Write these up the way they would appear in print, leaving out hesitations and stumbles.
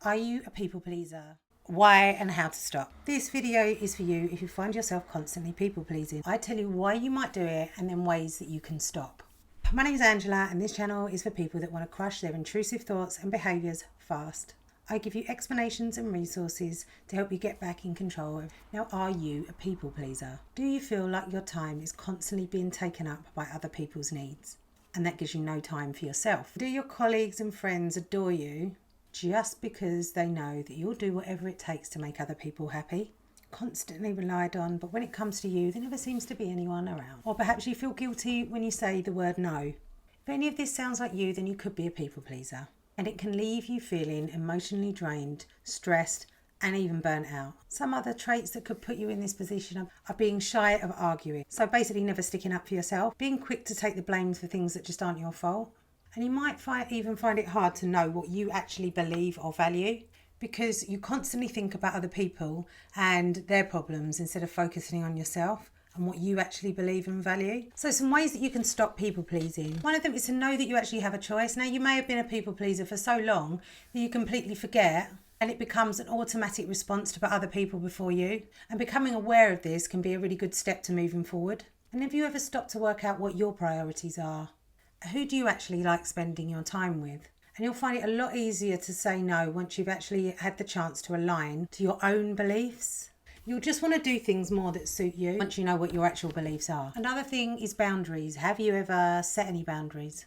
Are you a people pleaser? Why and how to stop. This video is for you if you find yourself constantly people pleasing. I tell you why you might do it and then ways that you can stop. My name is Angela and this channel is for people that want to crush their intrusive thoughts and behaviours fast. I give you explanations and resources to help you get back in control. Now, are you a people pleaser? Do you feel like your time is constantly being taken up by other people's needs and that gives you no time for yourself? Do your colleagues and friends adore you just because they know that you'll do whatever it takes to make other people happy? Constantly relied on, but when it comes to you, there never seems to be anyone around. Or perhaps you feel guilty when you say the word no. If any of this sounds like you, then you could be a people pleaser. And it can leave you feeling emotionally drained, stressed, and even burnt out. Some other traits that could put you in this position are being shy of arguing. So basically never sticking up for yourself, being quick to take the blame for things that just aren't your fault. And you might even find it hard to know what you actually believe or value because you constantly think about other people and their problems instead of focusing on yourself and what you actually believe and value. So some ways that you can stop people pleasing. One of them is to know that you actually have a choice. Now, you may have been a people pleaser for so long that you completely forget and it becomes an automatic response to put other people before you. And becoming aware of this can be a really good step to moving forward. And have you ever stopped to work out what your priorities are? Who do you actually like spending your time with? And you'll find it a lot easier to say no once you've actually had the chance to align to your own beliefs. You'll just want to do things more that suit you once you know what your actual beliefs are. Another thing is boundaries. Have you ever set any boundaries?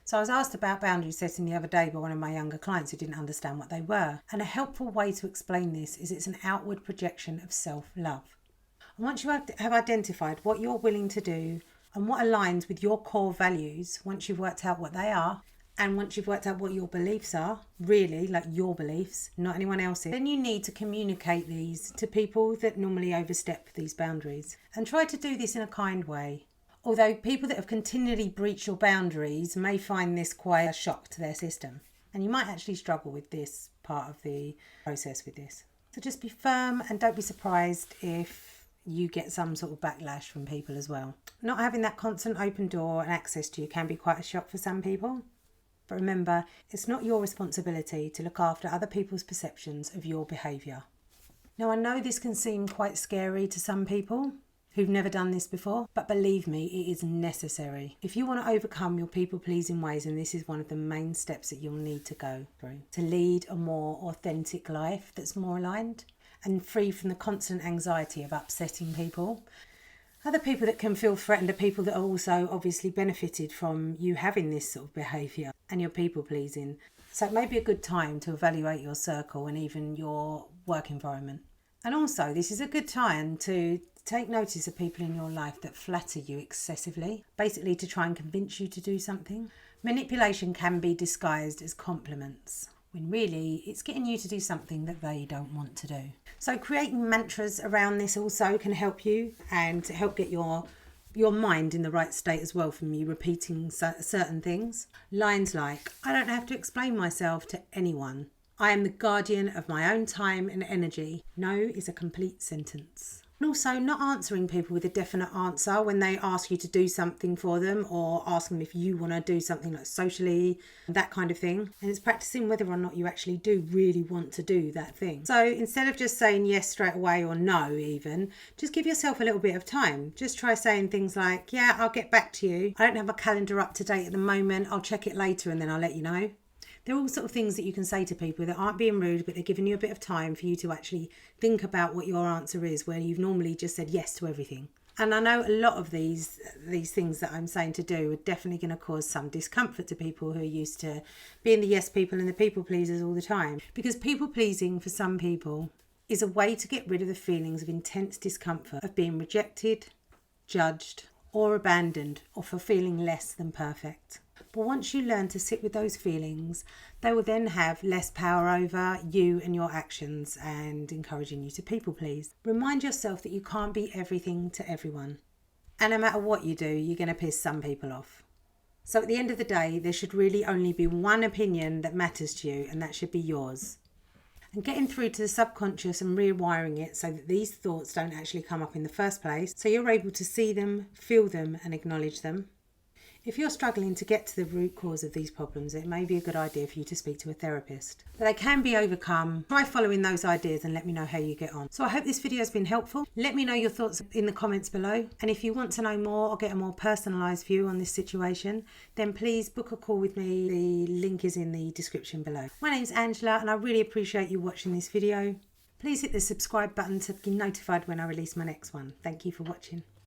So I was asked about boundary setting the other day by one of my younger clients who didn't understand what they were. And a helpful way to explain this is it's an outward projection of self-love. And once you have identified what you're willing to do and what aligns with your core values, once you've worked out what they are, and once you've worked out what your beliefs are, really, like your beliefs, not anyone else's, then you need to communicate these to people that normally overstep these boundaries. And try to do this in a kind way. Although people that have continually breached your boundaries may find this quite a shock to their system. And you might actually struggle with this part of the process with this. So just be firm and don't be surprised if you get some sort of backlash from people as well. Not having that constant open door and access to you can be quite a shock for some people. But remember, it's not your responsibility to look after other people's perceptions of your behaviour. Now, I know this can seem quite scary to some people who've never done this before, but believe me, it is necessary. If you want to overcome your people-pleasing ways, and this is one of the main steps that you'll need to go through, to lead a more authentic life that's more aligned and free from the constant anxiety of upsetting people. Other people that can feel threatened are people that are also obviously benefited from you having this sort of behaviour and your people pleasing. So it may be a good time to evaluate your circle and even your work environment. And also, this is a good time to take notice of people in your life that flatter you excessively, basically to try and convince you to do something. Manipulation can be disguised as compliments, when really it's getting you to do something that they don't want to do. So creating mantras around this also can help you and to help get your mind in the right state as well from you repeating certain things. Lines like, I don't have to explain myself to anyone. I am the guardian of my own time and energy. No is a complete sentence. And also not answering people with a definite answer when they ask you to do something for them or ask them if you want to do something like socially, that kind of thing. And it's practicing whether or not you actually do really want to do that thing. So instead of just saying yes straight away or no even, just give yourself a little bit of time. Just try saying things like, yeah, I'll get back to you. I don't have a calendar up to date at the moment. I'll check it later and then I'll let you know. They're all sort of things that you can say to people that aren't being rude, but they're giving you a bit of time for you to actually think about what your answer is, where you've normally just said yes to everything. And I know a lot of these things that I'm saying to do are definitely going to cause some discomfort to people who are used to being the yes people and the people pleasers all the time. Because people pleasing for some people is a way to get rid of the feelings of intense discomfort of being rejected, judged, or abandoned, or for feeling less than perfect. But once you learn to sit with those feelings, they will then have less power over you and your actions and encouraging you to people please. Remind yourself that you can't be everything to everyone. And no matter what you do, you're going to piss some people off. So at the end of the day, there should really only be one opinion that matters to you, and that should be yours. And getting through to the subconscious and rewiring it so that these thoughts don't actually come up in the first place, so you're able to see them, feel them and acknowledge them. If you're struggling to get to the root cause of these problems, it may be a good idea for you to speak to a therapist. But they can be overcome. Try following those ideas and let me know how you get on. So I hope this video has been helpful. Let me know your thoughts in the comments below. And if you want to know more or get a more personalised view on this situation, then please book a call with me. The link is in the description below. My name's Angela and I really appreciate you watching this video. Please hit the subscribe button to be notified when I release my next one. Thank you for watching.